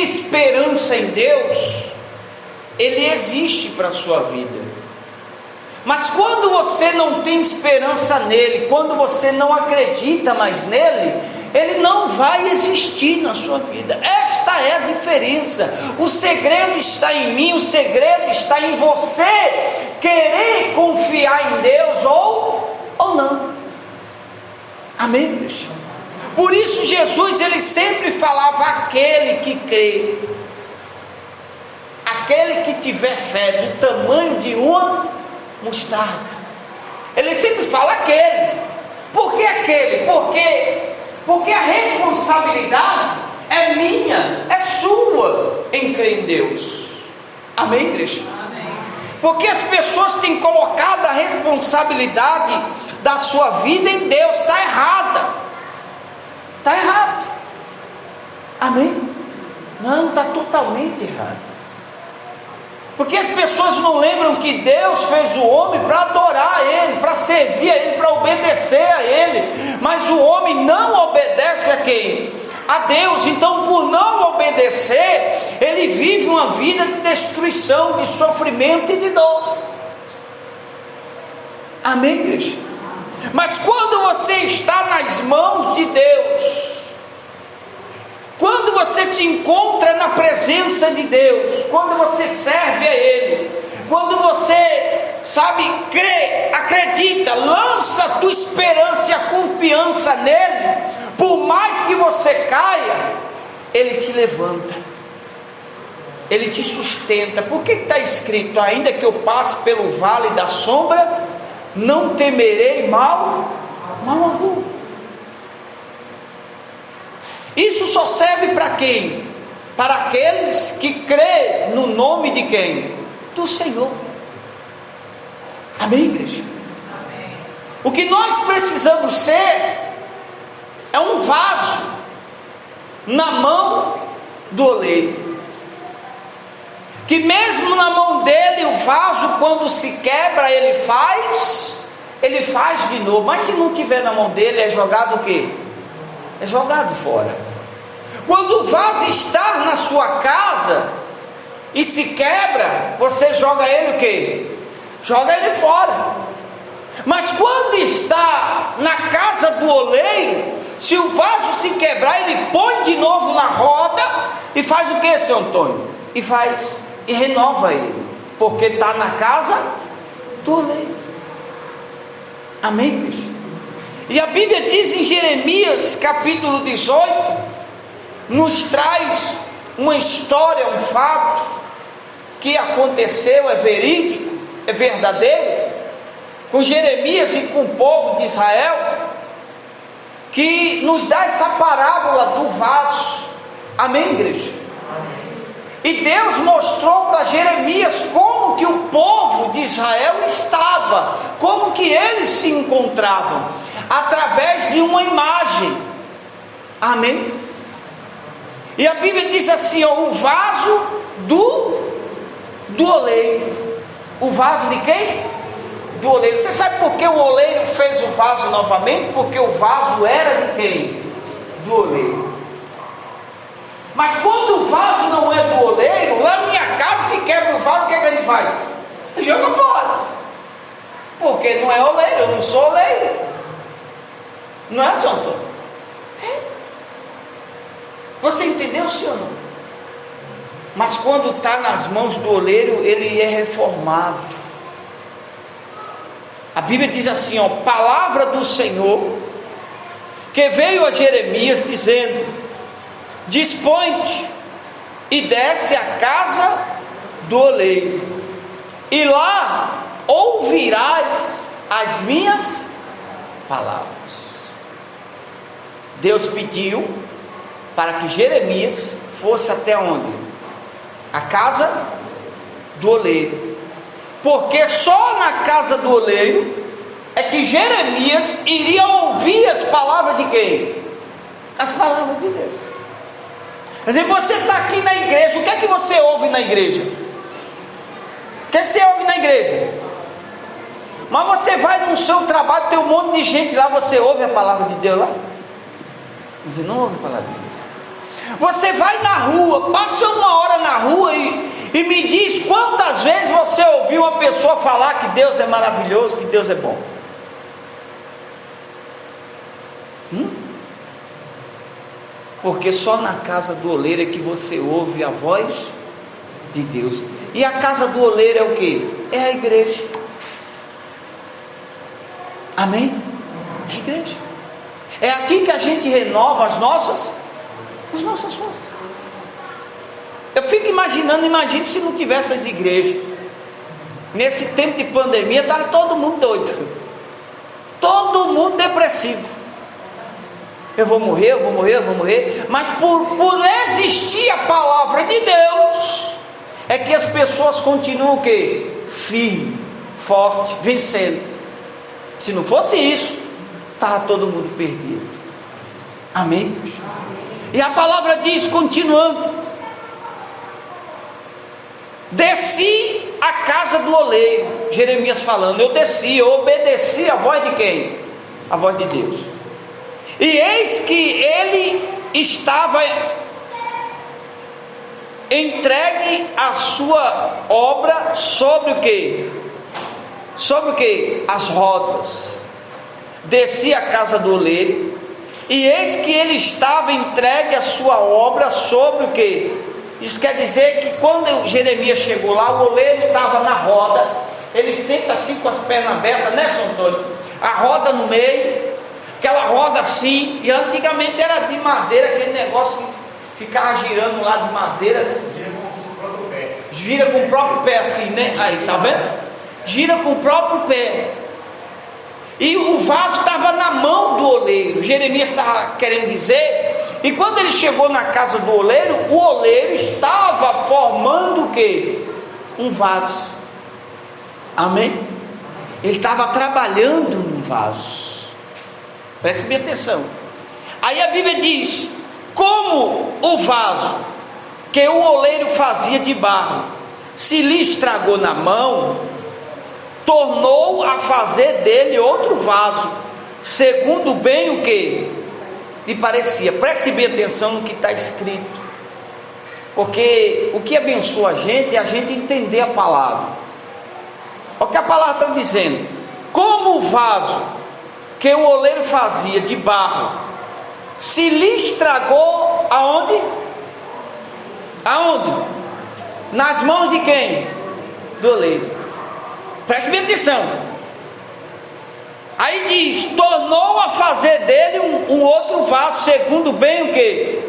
tem esperança em Deus, Ele existe para a sua vida. Mas quando você não tem esperança nele, quando você não acredita mais nele, ele não vai existir na sua vida. Esta é a diferença. O segredo está em mim, o segredo está em você querer confiar em Deus ou não. Amém, igreja? Por isso Jesus, ele sempre falava: aquele que crê, aquele que tiver fé do tamanho de uma mostarda. Ele sempre fala aquele. Por que aquele? Porque a responsabilidade é minha, é sua em crer em Deus. Amém, igreja? Amém. Porque as pessoas têm colocado a responsabilidade da sua vida em Deus. Está errada. Está errado. Amém? Não, está totalmente errado. Porque as pessoas não lembram que Deus fez o homem para adorar a Ele, para servir a Ele, para obedecer a Ele. Mas o homem não obedece a quem? A Deus. Então, por não obedecer, ele vive uma vida de destruição, de sofrimento e de dor. Amém, igreja? Mas quando você está nas mãos de Deus, quando você se encontra na presença de Deus, quando você serve a Ele, quando você, crê, acredita, lança a tua esperança e a confiança nele, por mais que você caia, Ele te levanta, Ele te sustenta. Por que está escrito: ainda que eu passe pelo vale da sombra, não temerei mal algum? Isso só serve para quem? Para aqueles que crêem no nome de quem? Do Senhor. Amém, igreja? Amém. O que nós precisamos ser é um vaso na mão do oleiro, que mesmo na mão dele, o vaso, quando se quebra, ele faz de novo. Mas se não tiver na mão dele, é jogado o quê? É jogado fora. Quando o vaso está na sua casa e se quebra, você joga ele o quê? Joga ele fora. Mas quando está na casa do oleiro, se o vaso se quebrar, ele põe de novo na roda e faz o que, seu Antônio? E renova ele, porque está na casa do oleiro. Amém, igreja? E a Bíblia diz em Jeremias capítulo 18, nos traz uma história, um fato que aconteceu, é verídico, é verdadeiro, com Jeremias e com o povo de Israel, que nos dá essa parábola do vaso. Amém, igreja? E Deus mostrou para Jeremias como que o povo de Israel estava, como que eles se encontravam, através de uma imagem. Amém? E a Bíblia diz assim, o vaso do oleiro. O vaso de quem? Do oleiro. Você sabe por que o oleiro fez o vaso novamente? Porque o vaso era de quem? Do oleiro. Mas quando o vaso não é do oleiro, lá na minha casa, se quebra o vaso, o que é que a gente faz? Joga fora. Porque não é oleiro, eu não sou oleiro. Não é, São Antônio? É. Você entendeu, senhor? Mas quando está nas mãos do oleiro, ele é reformado. A Bíblia diz assim, palavra do Senhor, que veio a Jeremias dizendo: dispõe-te e desce à casa do oleiro, e lá ouvirás as minhas palavras. Deus pediu para que Jeremias fosse até onde? A casa do oleiro, porque só na casa do oleiro é que Jeremias iria ouvir as palavras de quem? As palavras de Deus. Quer dizer, você está aqui na igreja, o que é que você ouve na igreja? O que é que você ouve na igreja? Mas você vai no seu trabalho, tem um monte de gente lá, você ouve a palavra de Deus lá? Você não ouve a palavra de Deus. Você vai na rua, passa uma hora na rua e me diz quantas vezes você ouviu uma pessoa falar que Deus é maravilhoso, que Deus é bom. Porque só na casa do oleiro é que você ouve a voz de Deus. E a casa do oleiro é o que? É a igreja. Amém? É a igreja. É aqui que a gente renova as nossas forças. Eu fico imaginando, imagine se não tivesse as igrejas. Nesse tempo de pandemia, estava todo mundo doido. Todo mundo depressivo. Eu vou morrer. Mas por existir a palavra de Deus, é que as pessoas continuam o quê? Firme, forte, vencendo. Se não fosse isso, estava todo mundo perdido. Amém? E a palavra diz, continuando: desci à casa do oleiro. Jeremias falando, eu obedeci a voz de quem? A voz de Deus. E eis que ele estava entregue a sua obra sobre o que? Sobre o que? As rodas. Desci à casa do oleiro, e eis que ele estava entregue a sua obra sobre o que? Isso quer dizer que quando Jeremias chegou lá, o oleiro estava na roda. Ele senta assim com as pernas abertas, né, São Antônio? A roda no meio, aquela roda assim. E antigamente era de madeira, aquele negócio que ficava girando lá de madeira, né? Gira com o próprio pé assim, né? Aí, tá vendo? Gira com o próprio pé. E o vaso estava na mão do oleiro. Jeremias estava querendo dizer. E quando ele chegou na casa do oleiro, o oleiro estava formando o quê? Um vaso. Amém? Ele estava trabalhando no vaso. Preste bem atenção. Aí a Bíblia diz: como o vaso que o oleiro fazia de barro se lhe estragou na mão, tornou a fazer dele outro vaso, segundo bem o que lhe parecia. Preste bem atenção no que está escrito, porque o que abençoa a gente é a gente entender a palavra. Olha o que a palavra está dizendo: como o vaso que o oleiro fazia de barro se lhe estragou aonde? Aonde? Nas mãos de quem? Do oleiro. Preste bem atenção. Aí diz: tornou a fazer dele um outro vaso, segundo bem o que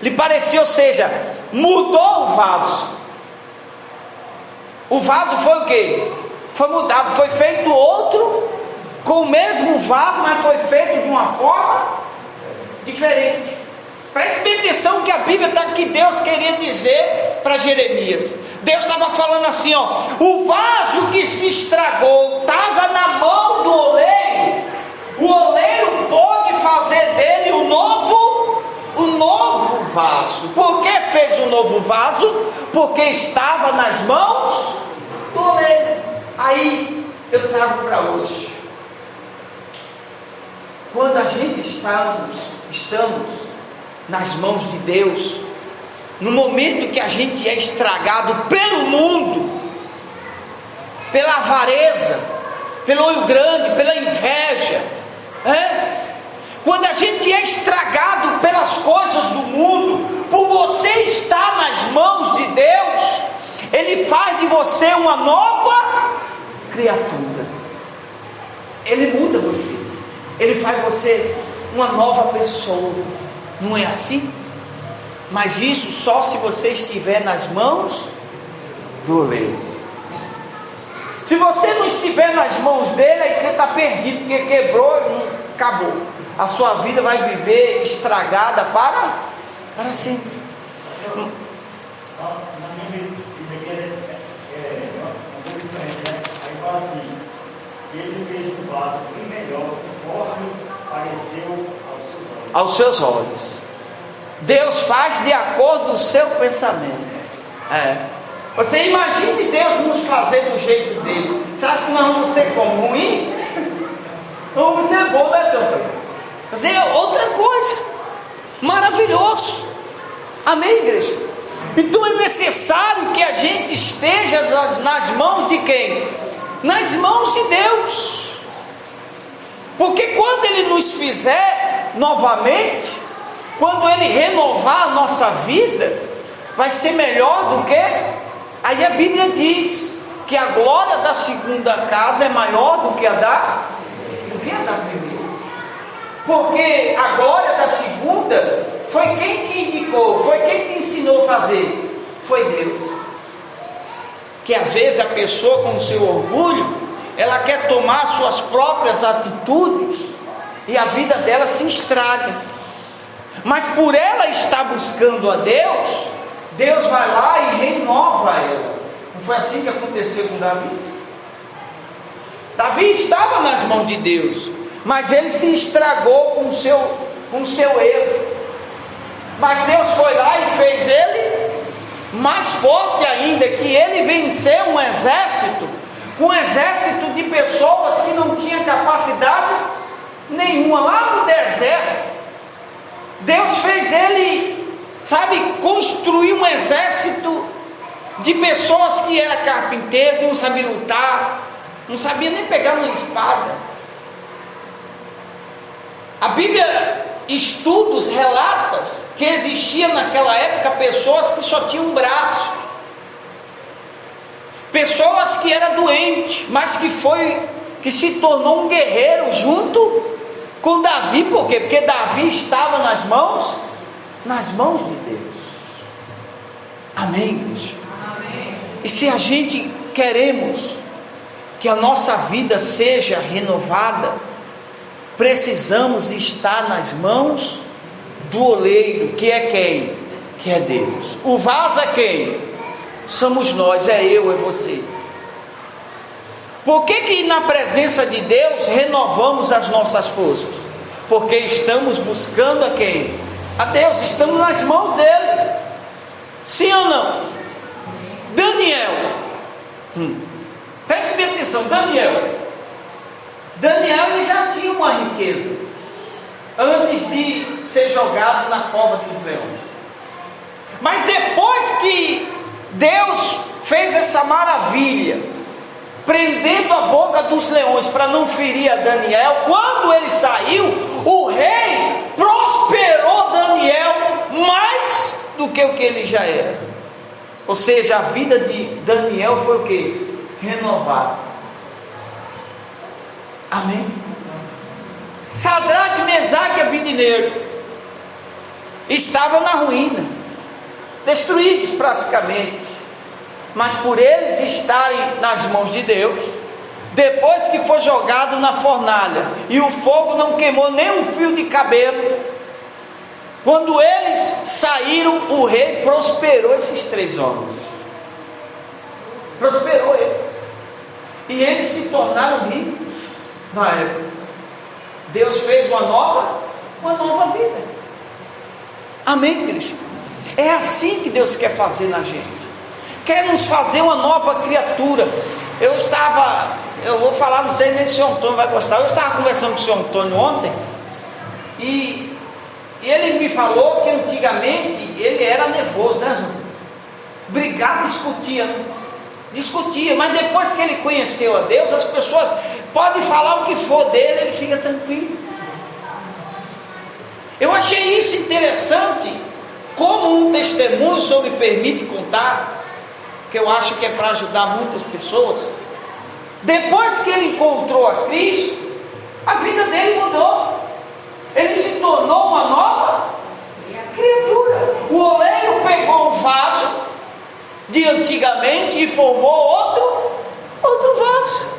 lhe parecia. Ou seja, mudou o vaso. O vaso foi o que? Foi mudado, foi feito outro, com o mesmo vaso, mas foi feito de uma forma diferente. Preste bem atenção que a Bíblia está que Deus queria dizer para Jeremias. Deus estava falando assim, ó: o vaso que se estragou estava na mão do oleiro. O oleiro pode fazer dele um novo vaso. Por que fez um novo vaso? Porque estava nas mãos do oleiro. Aí eu trago para hoje. Quando a gente estamos nas mãos de Deus, no momento que a gente é estragado pelo mundo, pela avareza, pelo olho grande, pela inveja, quando a gente é estragado pelas coisas do mundo, por você estar nas mãos de Deus, Ele faz de você uma nova criatura. Ele muda você, Ele faz você uma nova pessoa. Não é assim? Mas isso só se você estiver nas mãos do oleiro. Se você não estiver nas mãos dele, aí você está perdido, porque quebrou, acabou. A sua vida vai viver estragada para sempre. Na minha Bíblia é um pouco diferente, né? Aí fala assim: ele fez um vaso bem melhor, conforme pareceu aos seus olhos. Deus faz de acordo com o seu pensamento. Você imagine Deus nos fazer do jeito dele. Você acha que nós vamos ser como? Ruim? Não vamos ser bom, né, seu pai? Mas é outra coisa. Maravilhoso. Amém, igreja? Então é necessário que a gente esteja nas mãos de quem? Nas mãos de Deus. Porque quando Ele nos fizer novamente, quando Ele renovar a nossa vida, vai ser melhor do que... Aí a Bíblia diz que a glória da segunda casa é maior do que a da primeira. Porque a glória da segunda foi quem que indicou, foi quem que ensinou a fazer, foi Deus. Que às vezes a pessoa com seu orgulho, ela quer tomar suas próprias atitudes e a vida dela se estraga. Mas por ela estar buscando a Deus, Deus vai lá e renova ela. Não foi assim que aconteceu com Davi? Davi estava nas mãos de Deus, mas ele se estragou com o seu erro. Mas Deus foi lá e fez ele mais forte ainda, que ele venceu um exército de pessoas que não tinham capacidade nenhuma, lá no deserto. Deus fez ele, construir um exército de pessoas que era carpinteiro, não sabia lutar, não sabia nem pegar uma espada. A Bíblia, estudos, relatam que existia naquela época pessoas que só tinham um braço, pessoas que eram doentes, mas que se tornou um guerreiro junto com Davi. Por quê? Porque Davi estava nas mãos de Deus. Amém, igreja? Amém. E se a gente queremos que a nossa vida seja renovada, precisamos estar nas mãos do oleiro, que é quem? Que é Deus. O vaso é quem? Somos nós, é eu, é você. Por que na presença de Deus renovamos as nossas forças? Porque estamos buscando a quem? A Deus, estamos nas mãos dele. Sim ou não? Daniel, preste bem atenção, Daniel ele já tinha uma riqueza antes de ser jogado na cova dos leões. Mas depois que Deus fez essa maravilha, prendendo a boca dos leões para não ferir a Daniel, quando ele saiu, o rei prosperou Daniel mais do que o que ele já era. Ou seja, a vida de Daniel foi o que? Renovada. Amém? Sadraque, Mesaque e Abednego estavam na ruína, destruídos praticamente, mas por eles estarem nas mãos de Deus, depois que foi jogado na fornalha e o fogo não queimou nem um fio de cabelo, quando eles saíram, o rei prosperou esses 3 homens, prosperou eles, e eles se tornaram ricos. Na época, Deus fez uma nova vida. Amém, igreja? É assim que Deus quer fazer na gente. Quer nos fazer uma nova criatura. Eu vou falar, não sei nem se o senhor Antônio vai gostar. Eu estava conversando com o senhor Antônio ontem, e ele me falou que antigamente ele era nervoso, né, João? Brigar, discutia, mas depois que ele conheceu a Deus, as pessoas podem falar o que for dele, ele fica tranquilo. Eu achei isso interessante, como um testemunho, o senhor me permite contar, que eu acho que é para ajudar muitas pessoas. Depois que ele encontrou a Cristo, a vida dele mudou, ele se tornou uma nova criatura. O oleiro pegou o vaso de antigamente e formou outro vaso.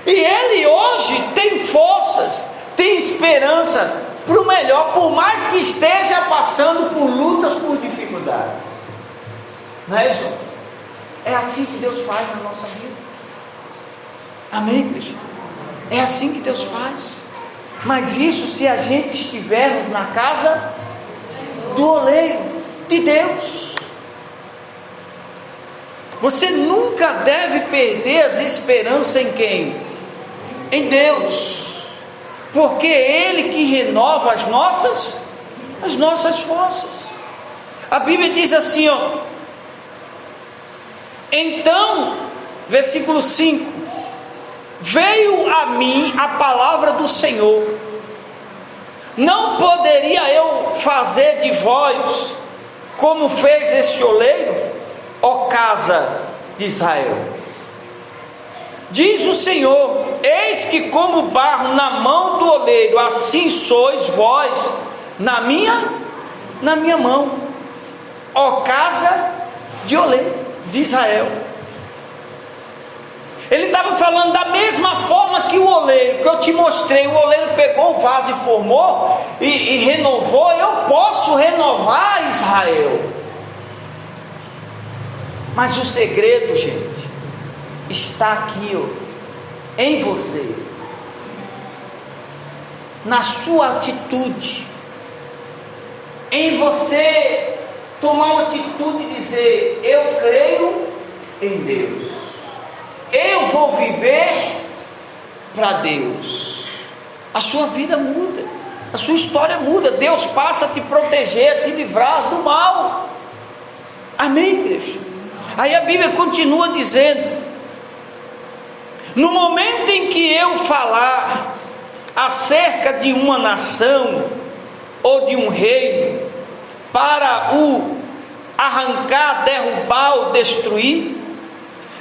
E ele hoje tem forças, tem esperança para o melhor, por mais que esteja passando por lutas, por dificuldades. Não é isso? É assim que Deus faz na nossa vida. Amém, igreja? É assim que Deus faz. Mas isso se a gente estivermos na casa do oleiro, de Deus. Você nunca deve perder as esperanças em quem? Em Deus. Porque é Ele que renova as nossas as nossas forças. A Bíblia diz assim, ó. Então, versículo 5: veio a mim a palavra do Senhor: não poderia eu fazer de vós como fez este oleiro, ó casa de Israel? Diz o Senhor: eis que como barro na mão do oleiro, assim sois vós na minha mão, ó casa de oleiro de Israel. Ele estava falando da mesma forma que o oleiro, que eu te mostrei. O oleiro pegou o vaso e formou e renovou. Eu posso renovar Israel. Mas o segredo, gente, está aqui, ó, em você, na sua atitude, em você tomar uma atitude e dizer: eu creio em Deus, eu vou viver para Deus. A sua vida muda, a sua história muda. Deus passa a te proteger, a te livrar do mal. Amém, igreja? Aí a Bíblia continua dizendo: no momento em que eu falar acerca de uma nação ou de um reino, para o arrancar, derrubar ou destruir,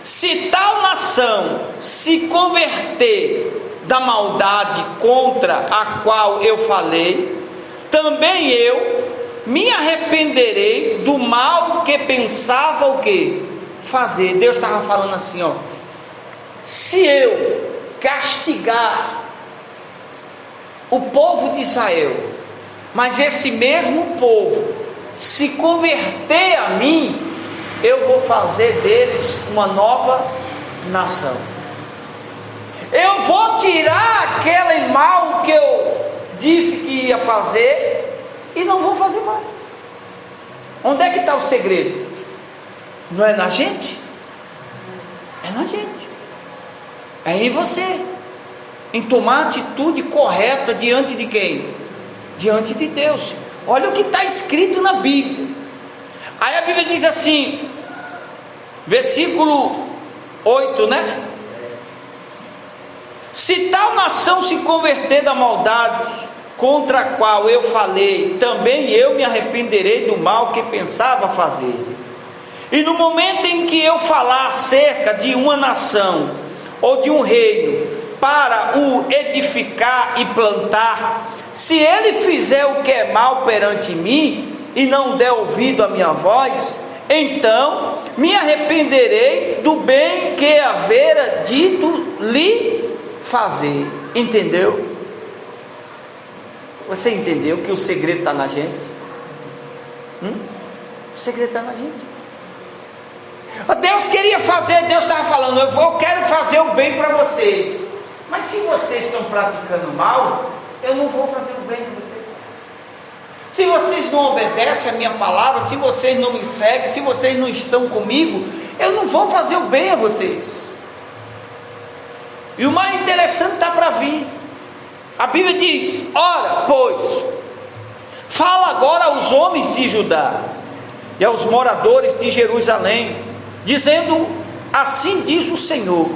se tal nação se converter da maldade contra a qual eu falei, também eu me arrependerei do mal que pensava o quê? Fazer. Deus estava falando assim, ó: se eu castigar o povo de Israel, mas esse mesmo povo se converter a mim, eu vou fazer deles uma nova nação. Eu vou tirar aquele mal que eu disse que ia fazer e não vou fazer mais. Onde é que está o segredo? Não é na gente? É na gente. É em você, em tomar a atitude correta diante de quem? Diante de Deus. Olha o que está escrito na Bíblia. Aí a Bíblia diz assim, versículo 8, né? Se tal nação se converter da maldade contra a qual eu falei, também eu me arrependerei do mal que pensava fazer. E no momento em que eu falar acerca de uma nação ou de um reino para o edificar e plantar, se ele fizer o que é mal perante mim e não der ouvido à minha voz, então me arrependerei do bem que havera dito lhe fazer. Entendeu? Você entendeu que o segredo está na gente? O segredo está na gente. Deus queria fazer, Deus estava falando: eu quero fazer o bem para vocês, mas se vocês estão praticando mal, eu não vou fazer o bem para vocês. Se vocês não obedecem a minha palavra, se vocês não me seguem, se vocês não estão comigo, eu não vou fazer o bem a vocês. E o mais interessante está para vir. A Bíblia diz: ora, pois, fala agora aos homens de Judá e aos moradores de Jerusalém, dizendo: assim diz o Senhor: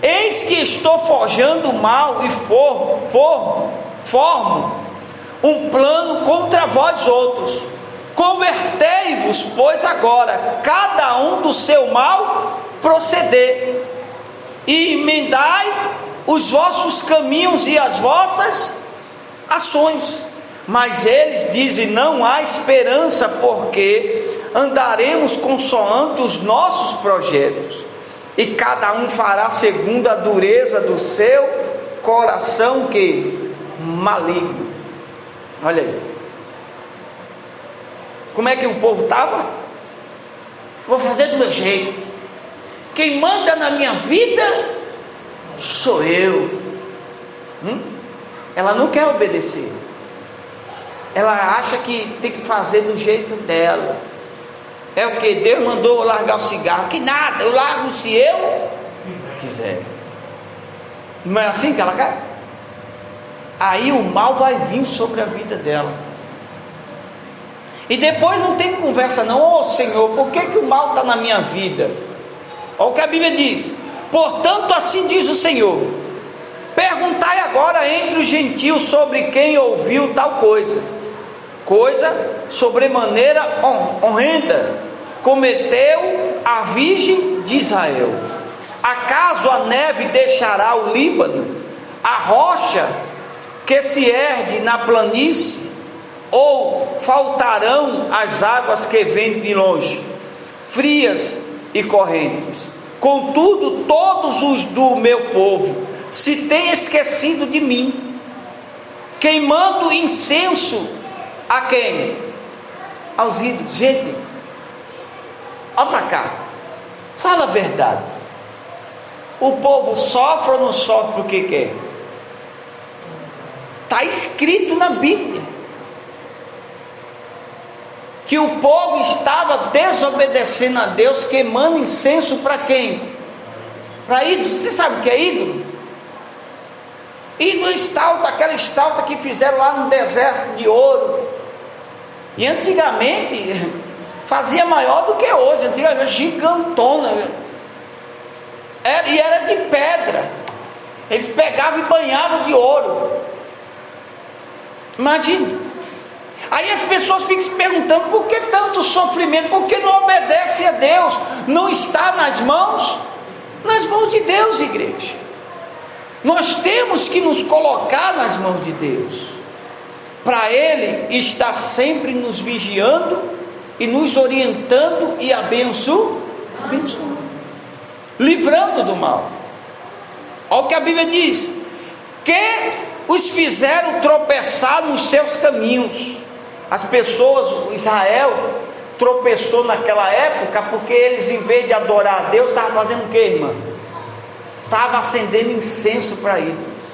eis que estou forjando mal e formo um plano contra vós outros. Convertei-vos, pois, agora, cada um do seu mal proceder, e emendai os vossos caminhos e as vossas ações. Mas eles dizem: não há esperança, porque andaremos consoante os nossos projetos, e cada um fará segundo a dureza do seu coração que maligno. Olha aí, como é que o povo estava? Vou fazer do meu jeito, quem manda na minha vida sou eu. Ela não quer obedecer, ela acha que tem que fazer do jeito dela. É o que? Deus mandou eu largar o cigarro, que nada, eu largo se eu quiser. Não é assim que ela quer? Aí o mal vai vir sobre a vida dela. E depois não tem conversa não. Ô Senhor, por que o mal está na minha vida? Olha o que a Bíblia diz: portanto assim diz o Senhor, perguntai agora entre os gentios sobre quem ouviu tal coisa sobremaneira horrenda cometeu a virgem de Israel. Acaso a neve deixará o Líbano, a rocha que se ergue na planície, ou faltarão as águas que vêm de longe, frias e correntes? Contudo, todos os do meu povo se têm esquecido de mim, queimando incenso a quem? Aos ídolos. Gente, olha para cá, fala a verdade. O povo sofre ou não sofre porque quer? Está escrito na Bíblia que o povo estava desobedecendo a Deus, queimando incenso para quem? Para ídolos. Você sabe o que é ídolo? Ídolo é estátua, aquela estátua que fizeram lá no deserto de ouro. E antigamente fazia maior do que hoje, antigamente gigantona, e era de pedra. Eles pegavam e banhavam de ouro. Imagina. Aí as pessoas ficam se perguntando: por que tanto sofrimento? Por que não obedece a Deus? Não está nas mãos de Deus, igreja. Nós temos que nos colocar nas mãos de Deus, para Ele estar sempre nos vigiando e nos orientando e abençoando, livrando do mal. Olha o que a Bíblia diz: que os fizeram tropeçar nos seus caminhos. As pessoas, Israel tropeçou naquela época porque eles, em vez de adorar a Deus, estavam fazendo o que, irmã? Estavam acendendo incenso para ídolos.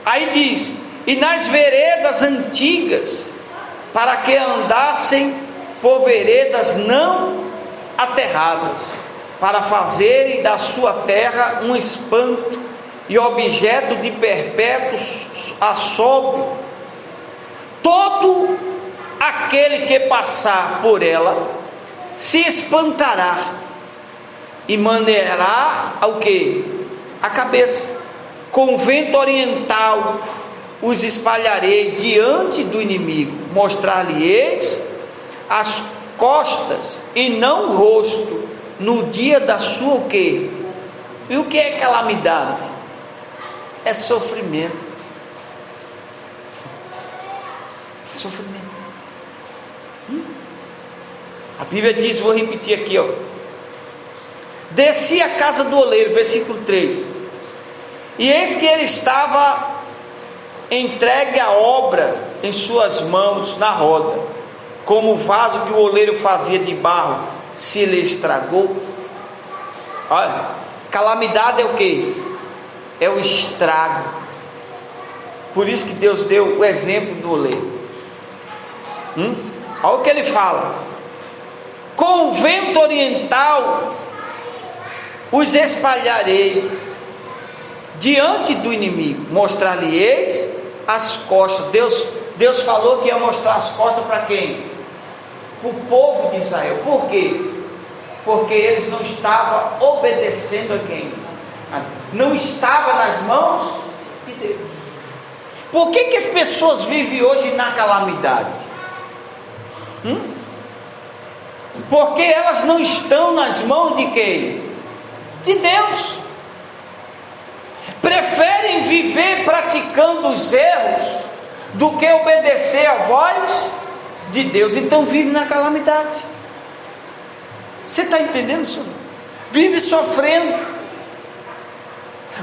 Aí diz: e nas veredas antigas, para que andassem por veredas não aterradas, para fazerem da sua terra um espanto e objeto de perpétuo assombro. Todo aquele que passar por ela se espantará e maneará ao que? A cabeça. Com vento oriental os espalharei diante do inimigo, mostrar-lhe-eis as costas e não o rosto, no dia da sua o quê? E o que é calamidade? É sofrimento. Sofrimento. A Bíblia diz, vou repetir aqui, ó: desci a casa do oleiro, versículo 3, e eis que ele estava entregue a obra em suas mãos na roda, como o vaso que o oleiro fazia de barro se lhe estragou. Olha, calamidade é o que? É o estrago. Por isso que Deus deu o exemplo do oleiro. Olha o que ele fala: com o vento oriental os espalharei diante do inimigo, mostrar-lhe-eis as costas. Deus falou que ia mostrar as costas para quem? Para o povo de Israel. Por quê? Porque eles não estavam obedecendo a quem? Não estava nas mãos de Deus. Por que as pessoas vivem hoje na calamidade? Porque elas não estão nas mãos de quem? De Deus. Preferem viver praticando os erros do que obedecer a voz de Deus. Então vive na calamidade. Você está entendendo, senhor? Vive sofrendo.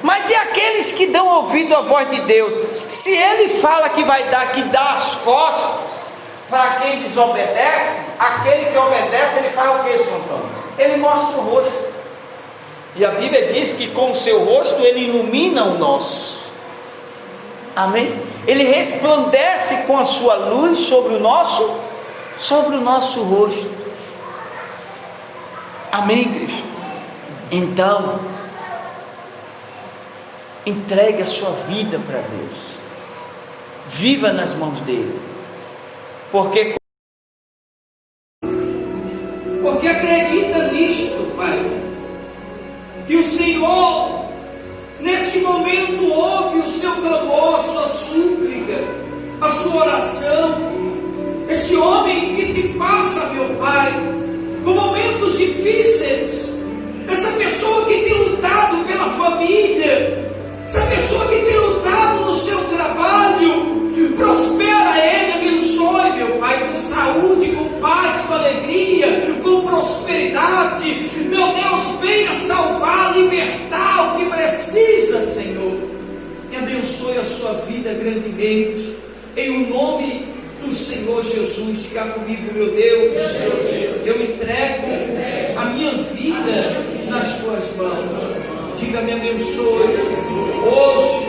Mas e aqueles que dão ouvido à voz de Deus? Se Ele fala que vai dar, que dá as costas para quem desobedece, aquele que obedece, ele faz o que, São Antônio? Ele mostra o rosto. E a Bíblia diz que com o seu rosto ele ilumina o nosso. Amém? Ele resplandece com a sua luz sobre o nosso rosto. Amém, igreja? Então, entregue a sua vida para Deus. Viva nas mãos dele. Porque acredita nisto, Pai, que o Senhor, neste momento, ouve o seu clamor, a sua súplica, a sua oração. Este homem que se passa, meu Pai, com momentos difíceis, essa pessoa que tem lutado pela família, essa pessoa que tem lutado no seu trabalho, prospera ele, abençoe, meu Pai, com saúde, com paz, com alegria, com prosperidade. Meu Deus, venha salvar, libertar o que precisa, Senhor, e abençoe a sua vida grandemente, em o nome do Senhor Jesus. Diga comigo, meu Deus, eu entrego a minha vida nas tuas mãos. Diga, me abençoe hoje,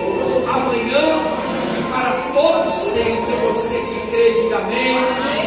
amanhã e para todos sempre. Você que crê, diga amém.